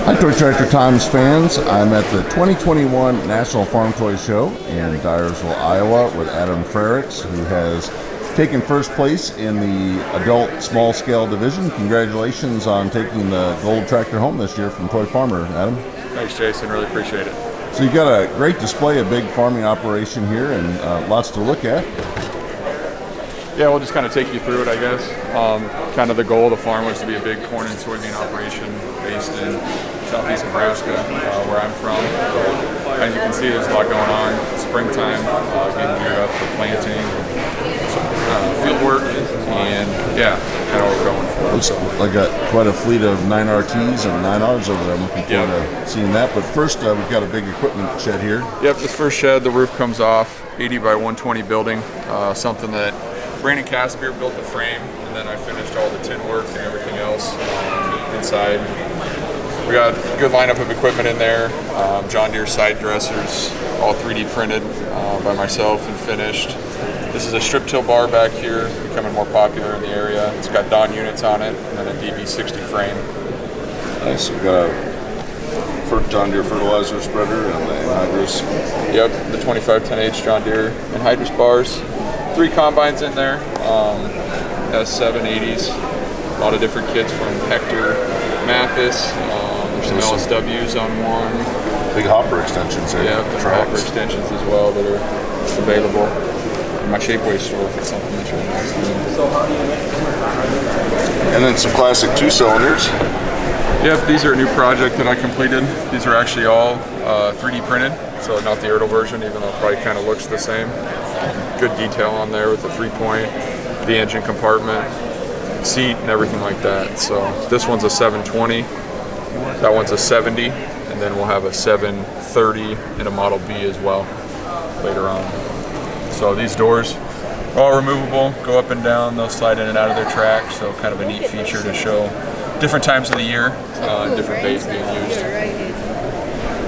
Hi, Toy Tractor Times fans. I'm at the 2021 National Farm Toy Show in Dyersville, Iowa with Adam Frerichs, who has taken first place in the adult small scale division. Congratulations on taking the gold tractor home this year from Toy Farmer, Adam. Thanks, Jason. Really appreciate it. So you've got a great display, a big farming operation here, and lots to look at. Yeah, we'll just kind of take you through it, I guess. Kind of the goal of the farm was to be a big corn and soybean operation based in southeast Nebraska, where I'm from. As you can see, there's a lot going on. Springtime, getting geared up for planting, field work, and yeah, kind of what we're going for. Looks like got quite a fleet of 9RTs and 9Rs over there. I'm looking forward to seeing that. But first, we've got a big equipment shed here. Yep, this first shed, the roof comes off, 80 by 120 building, something that Brandon Caspier built the frame, and then I finished all the tin work and everything else inside. We got a good lineup of equipment in there. John Deere side dressers, all 3D printed by myself and finished. This is a strip till bar back here, becoming more popular in the area. It's got Don units on it, and then a DB60 frame. Nice. We've got a John Deere fertilizer spreader and the anhydrous. Yep, the 2510H John Deere anhydrous bars. 3 combines in there, S780s, a lot of different kits from Hector, Mathis, there's some LSWs on one. Big hopper extensions there. Yeah, hopper extensions as well that are available in my Shapeways store if it's something that you're interested in. And then some classic 2-cylinders. Yep, these are a new project that I completed. These are actually all 3D printed, so not the Ertl version, even though it probably kind of looks the same. Good detail on there with the 3-point, the engine compartment, seat, and everything like that. So this one's a 720, that one's a 70, and then we'll have a 730 and a Model B as well later on. So these doors are all removable, go up and down, they'll slide in and out of their track, so kind of a neat feature to show different times of the year, different bays being used.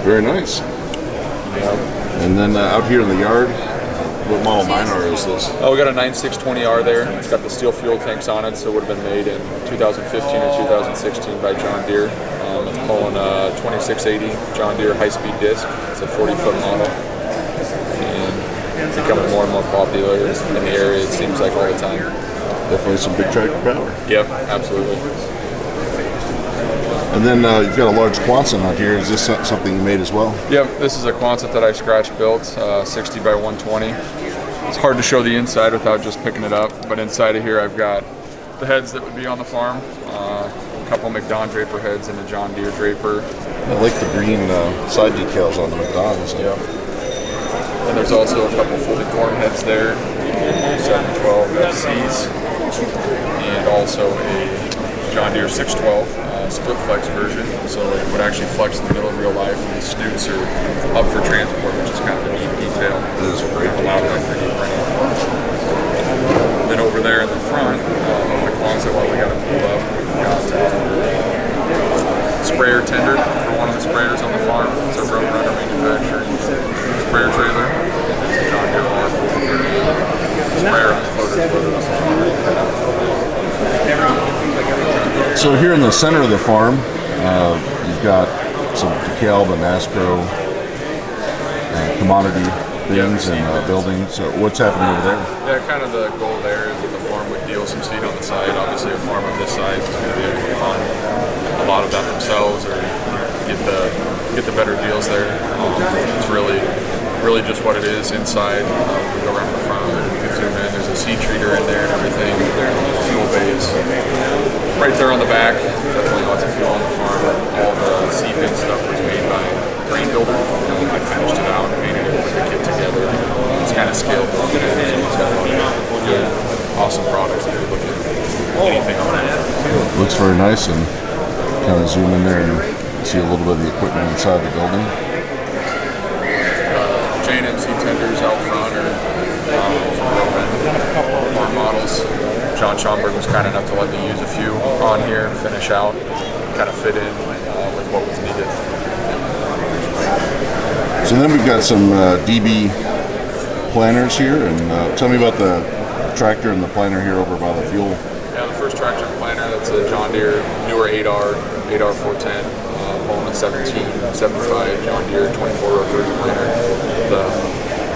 Very nice. Yeah. And then out here in the yard, what model 9R is this? Oh, we got a 9620R there. It's got the steel fuel tanks on it, so it would have been made in 2015 or 2016 by John Deere. It's pulling a 2680 John Deere high-speed disc. It's a 40-foot model. And it's becoming more and more popular in the area, it seems like, all the time. Definitely some big tractor power. Yep, absolutely. And then you've got a large Quonset out here. Is this something you made as well? Yep, this is a Quonset that I scratch built, 60 by 120. It's hard to show the inside without just picking it up, but inside of here I've got the heads that would be on the farm, a couple McDon Draper heads and a John Deere Draper. I like the green side decals on the McDons. Yep. And there's also a couple fully formed heads there, 712 FCs, and also a John Deere 612. Split flex version, so it would actually flex in the middle of real life, and the snoots are up for transport, which is kind of a neat detail. That is great. Allowed by 3D printing. Then over there in the front of the closet, while we got it pulled up, we've got sprayer tender for one of the sprayers on the farm. It's a Road Runner manufacturing sprayer trailer. It's a John Deere R438 sprayer on floaters loaded on the farm. So here in the center of the farm, you've got some DeKalb and Astro commodity things and buildings. So what's happening over there? Yeah, kind of the goal there is that the farm would deal some seed on the side. Obviously, a farm of this size is going to be able to fund a lot of that themselves or get the better deals there. It's really just what it is inside. We go around the front of it, we can zoom in. There's a seed treater in there and everything. Fuel bays right there on the back. Definitely lots of fuel on the farm. All the seed bin stuff was made by Grain Builder. I finished it out and painted it, put the kit together. It's kind of scaled. It's got a lot of good, awesome products if you're looking at anything on it. Looks very nice, and kind of zoom in there and see a little bit of the equipment inside the building. J&MC tenders out front are from farm models. John Schomburg was kind enough to let me use a few on here and finish out, kind of fit in with what was needed. So then we've got some DB planters here, and tell me about the tractor and the planter here over by the fuel. Yeah, the first tractor and planter, that's a John Deere newer 8R 410. pulling a 1775 John Deere 24 or 30 planter. The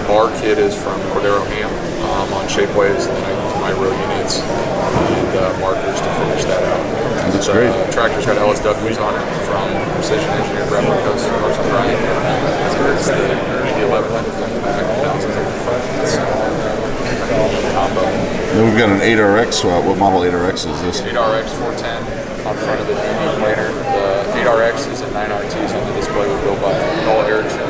bar kit is from Cordero Ham on Shapeways, and then I use my row units and markers to finish that out. That's great. Tractor's got LSWs on it from Precision Engineered Replicas, Carson Bryant. It's the 1100 combo. Then we've got an 8RX. What model 8RX is this? 8RX 410 on front of the DD planer. The 8RX is a 9RTs on the display was built by Noel Erickson.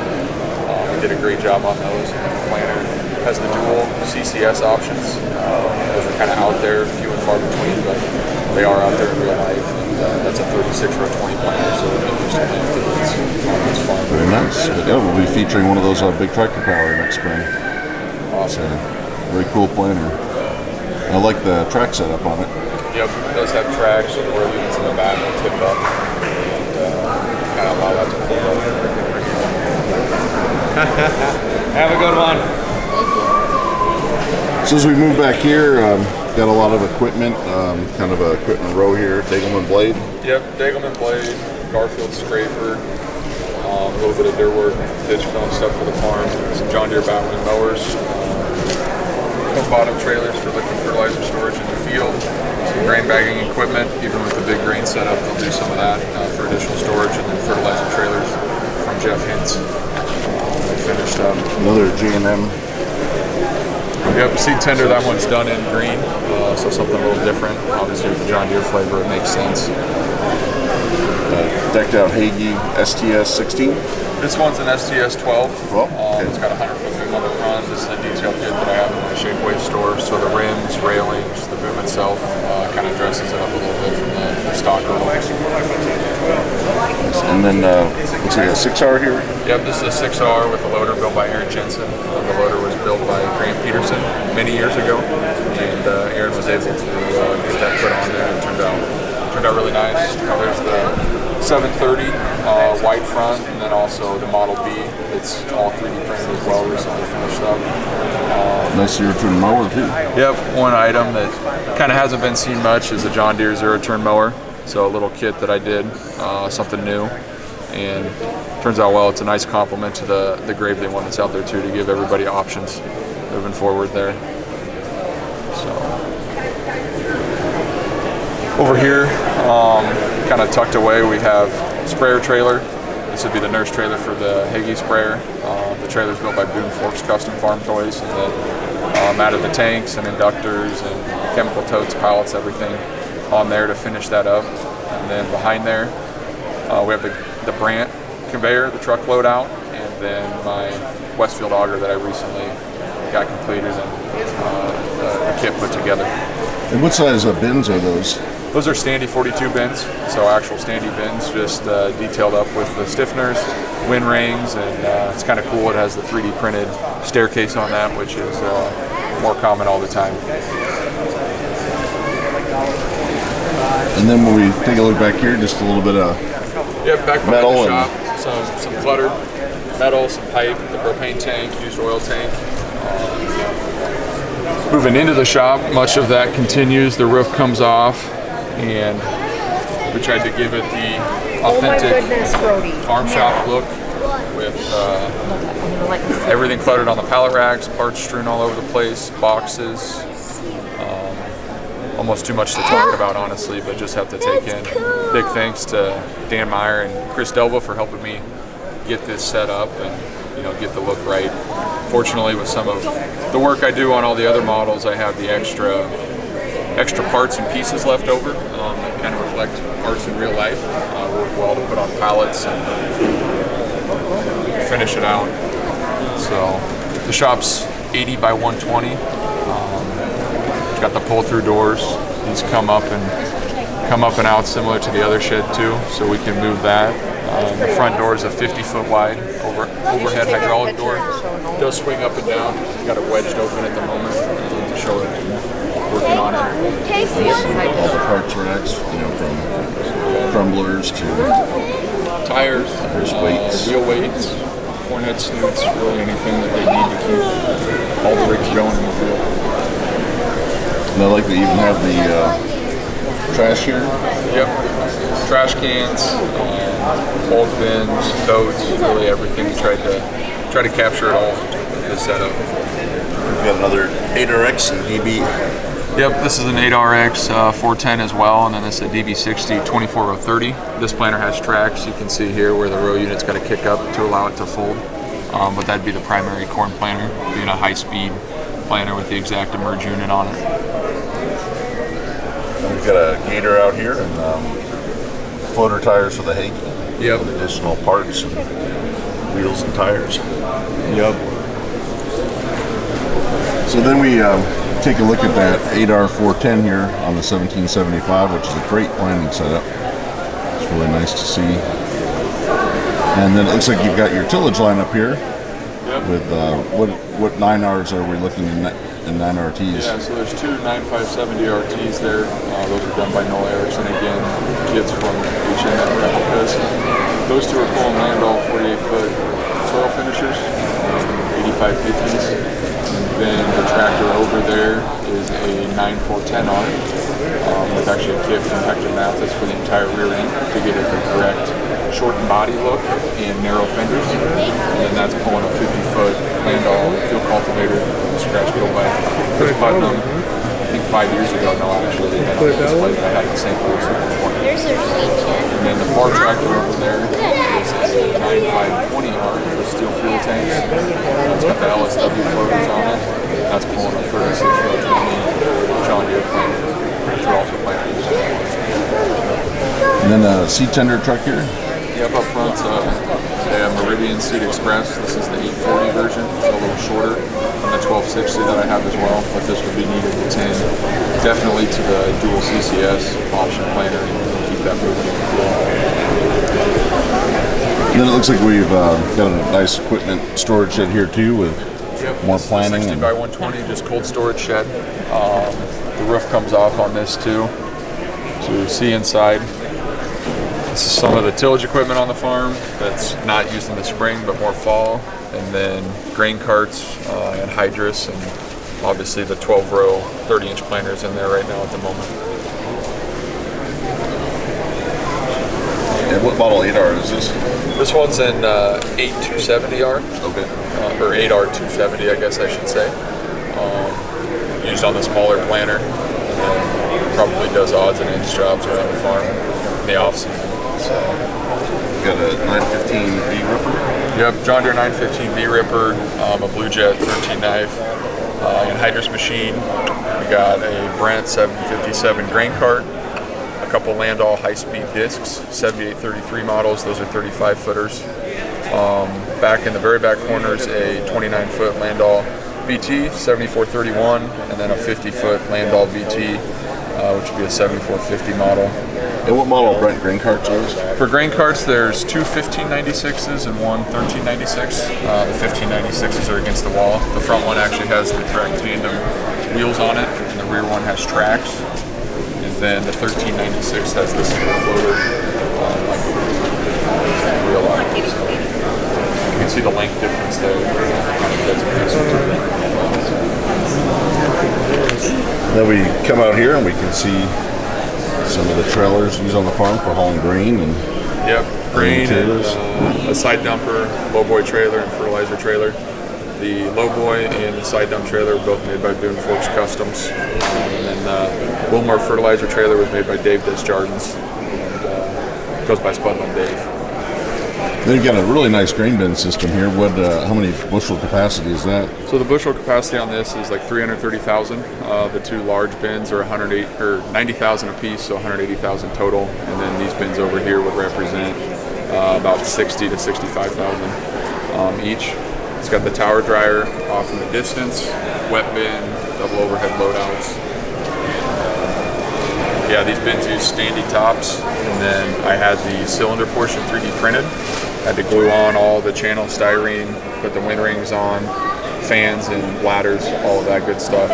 We did a great job on those. The planner has the dual CCS options. Those are kind of out there, few and far between, but they are out there in real life. And that's a 36 or a 20 planner, so it's fun. Very nice. Yeah, we'll be featuring one of those big tractor power next spring. Awesome. Very cool planner. I like the track setup on it. Yep, it does have tracks, so the row units in the back will tip up and kind of allow that to fold up. Have a good one. So as we move back here, got a lot of equipment, kind of a equipment row here, Degelman blade. Yep, Degelman blade, Garfield scraper, a little bit of dirt work, ditch filling stuff for the farm, some John Deere Batwing mowers, bottom trailers for liquid fertilizer storage in the field, some grain bagging equipment, even with the big grain setup, they'll do some of that for additional storage, and then fertilizer trailers from Jeff Hintz. They finished up. Another G&M. Yep, seed tender, that one's done in green, so something a little different. Obviously with the John Deere flavor, it makes sense. Decked out Hagee Sts-16. This one's an STS-12. Well, okay. It's got a 100-foot boom on the front. This is a detail kit that I have in my Shapewave store. So the rims, railings, the boom itself kind of dresses it up a little bit from the stock roll. And then, looks like a 6R here. Yep, this is a 6R with a loader built by Aaron Jensen. The loader was built by Grant Peterson many years ago, and Aaron was able to get that put on there, and it turned out really nice. There's the 730 white front, and then also the Model B. It's all 3D printed as well, recently finished up. Nice zero-turn mower too. Yep, one item that kind of hasn't been seen much is a John Deere zero-turn mower. So a little kit that I did, something new, and turns out well. It's a nice complement to the Gravely one that's out there too, to give everybody options moving forward there. So over here, kind of tucked away, we have sprayer trailer. This would be the nurse trailer for the Hagee sprayer. The trailer's built by Boone Forks Custom Farm Toys, and then added the tanks and inductors and chemical totes, pallets, everything on there to finish that up. And then behind there, we have the Brandt conveyor, the truck load out, and then my Westfield auger that I recently got completed and the kit put together. And what size bins are those? Those are standy 42 bins, so actual standy bins, just detailed up with the stiffeners, wind rings, and it's kind of cool. It has the 3D printed staircase on that, which is more common all the time. And then when we take a look back here, just a little bit of back metal the shop, some cluttered metal, some pipe, the propane tank, used oil tank. Moving into the shop, much of that continues. The roof comes off, and we tried to give it the authentic farm shop look with everything cluttered on the pallet racks, parts strewn all over the place, boxes. Almost too much to talk about, honestly, but just have to take in. Big thanks to Dan Meyer and Chris Delva for helping me get this set up and get the look right. Fortunately, with some of the work I do on all the other models, I have the extra parts and pieces left over that kind of reflect parts in real life. Work well to put on pallets and finish it out. So the shop's 80 by 120. It's got the pull-through doors. These come up and out similar to the other shed too, so we can move that. The front door is a 50-foot wide overhead hydraulic door. It does swing up and down. Got it wedged open at the moment to show it working on it. all the parts racks, from crumblers to Tires, weights, wheel weights, cornhead snoots, really anything that they need to keep all the rigs going in the field. And I like they even have the trash here. Yep. trash cans, old bins, totes, really everything. Try to capture it all with this setup. We've got another 8RX and DB. Yep, this is an 8RX 410 as well, and then this is a DB60 24-030. This planter has tracks. You can see here where the row unit's got to kick up to allow it to fold. But that'd be the primary corn planter, being a high-speed planter with the exact emerge unit on it. We've got a gator out here and floater tires for the Hagee. Yep. With additional parts and wheels and tires. Yep. So then we take a look at that 8R 410 here on the 1775, which is a great planting setup. It's really nice to see. And then it looks like you've got your tillage line up here. Yep. With what 9Rs are we looking in 9RTs? Yeah, so there's two 9570 RTs there. Those are done by Noel Erickson again, kids from H&M replicas. Those two are pulling Landau 48-foot soil finishers, 8550s. And then the tractor over there is a 9410R with actually a kit from Hector Mathis for the entire rear end to get it the correct shortened body look and narrow fenders. And then that's pulling a 50-foot Landau field cultivator, scratch built by Chris Putnam, I think 5 years ago. No, actually, they had on display that I had in St. Louis. And then the far tractor over there is a 9520R with steel fuel tanks. It's got the LSW floaters on it. That's pulling a 36-foot 20 John Deere planter. They're also planters. And then a seed tender truck here. Yep, up front, a Meridian Seed Express. This is the 840 version, so a little shorter than the 1260 that I have as well, but this would be needed to 10. Definitely to the dual CCS option planter and keep that moving in the field. And then it looks like we've got a nice equipment storage shed here too with more planning. 60 by 120, just cold storage shed. The roof comes off on this too, so you see inside. This is some of the tillage equipment on the farm that's not used in the spring but more fall, and then grain carts and hydrous, and obviously the 12-row 30-inch planters in there right now at the moment. And what model 8R is this? This one's an 8270R. Okay. Or 8R 270, I guess I should say. Used on the smaller planter, and probably does odds and ends jobs around the farm in the off-season. So. Got a 915 V Ripper? Yep, John Deere 915 V Ripper, a Blue Jet 13 knife, anhydrous machine. We got a Brent 757 grain cart, a couple Landau high-speed discs, 7833 models. Those are 35 footers. Back in the very back corner is a 29-foot Landau VT 7431, and then a 50-foot Landau VT, which would be a 7450 model. And what model Brent grain carts are those? For grain carts, there's two 1596s and one 1396. The 1596s are against the wall. The front one actually has the direct tandem wheels on it, and the rear one has tracks. And then the 1396 has this single floater wheel on it. So you can see the length difference there. Then we come out here and we can see some of the trailers used on the farm for hauling grain and grain and a side dumper, lowboy trailer, and fertilizer trailer. The lowboy and the side dump trailer were both made by Boone Forks Customs, and then the Wilmar fertilizer trailer was made by Dave Desjardins, and goes by Spudman Dave. They've got a really nice grain bin system here. What? How many bushel capacity is that? So the bushel capacity on this is like 330,000. The two large bins are 90,000 a piece, so 180,000 total. And then these bins over here would represent about 60 to 65,000 each. It's got the tower dryer off in the distance, wet bin, double overhead loadouts. Yeah, these bins use standy tops, and then I had the cylinder portion 3D printed. Had to glue on all the channel styrene, put the wind rings on, fans and ladders, all of that good stuff.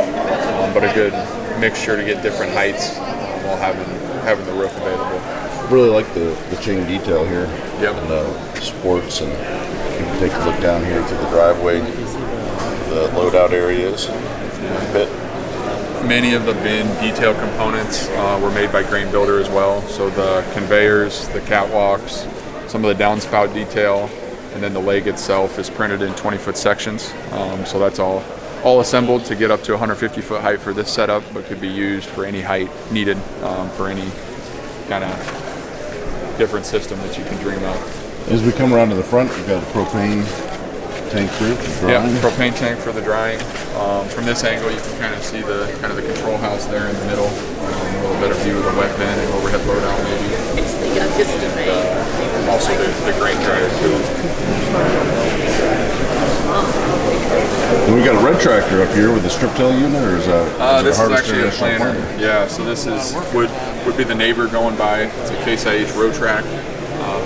But a good mixture to get different heights while having the roof available. Really like the chain detail here. Yep. And the sports, and you can take a look down here through the driveway, the loadout areas. Pit. Many of the bin detail components were made by Grain Builder as well. So the conveyors, the catwalks, some of the downspout detail, and then the leg itself is printed in 20-foot sections. So that's all assembled to get up to 150-foot height for this setup, but could be used for any height needed for any kind of different system that you can dream of. As we come around to the front, we've got a propane tank here for drying. Yeah, propane tank for the drying. From this angle, you can kind of see the control house there in the middle. A little better view of the wet bin and overhead loadout maybe. It's the youngest of me. Also the grain dryer too. And we got a red tractor up here with a strip till unit, or is that? This is actually a planter. Yeah, so this would be the neighbor going by. It's a Kci Road Track,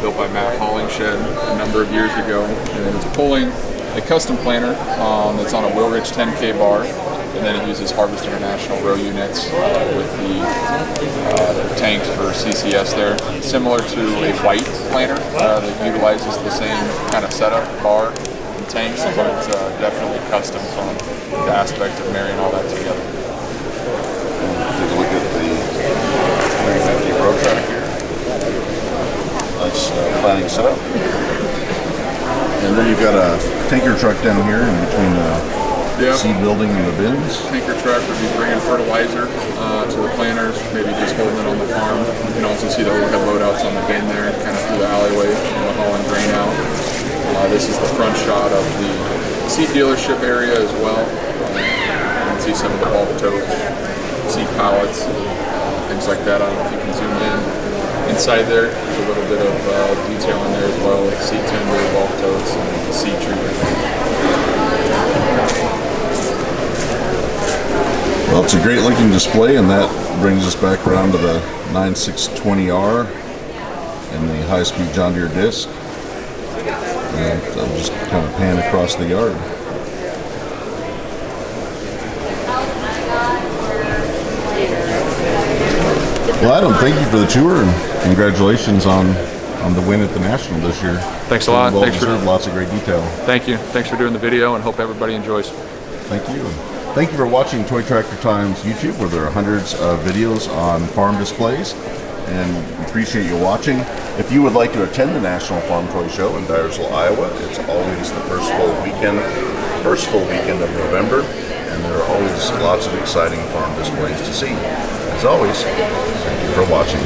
built by Matt Hollingshed a number of years ago, and it's pulling a custom planter that's on a Wilrich 10K bar, and then it uses Harvest International row units with the tanks for CCS there, similar to a white planter that utilizes the same kind of setup, bar and tanks, but definitely custom from the aspect of marrying all that together. Take a look at the 350 Road Track here. Nice planning setup. And then you've got a tanker truck down here in between the seed building and the bins. Tanker truck would be bringing fertilizer to the planters, maybe just holding it on the farm. You can also see the overhead loadouts on the bin there, kind of through the alleyway, hauling grain out. This is the front shot of the seed dealership area as well. You can see some of the bulk totes, seed pallets, things like that. I don't know if you can zoom in. Inside there, there's a little bit of detail in there as well, like seed tender, bulk totes, and seed treatment. Well, it's a great looking display, and that brings us back around to the 9620R and the high-speed John Deere disc. And I'll just kind of pan across the yard. Well, Adam, thank you for the tour, and congratulations on the win at the National this year. Thanks a lot. Well Thanks deserved, lots of great detail. Thank you. Thanks for doing the video, and hope everybody enjoys. Thank you. Thank you for watching Toy Tractor Times YouTube, where there are hundreds of videos on farm displays, and appreciate you watching. If you would like to attend the National Farm Toy Show in Dyersville, Iowa, it's always the first full weekend of November, and there are always lots of exciting farm displays to see. As always, thank you for watching.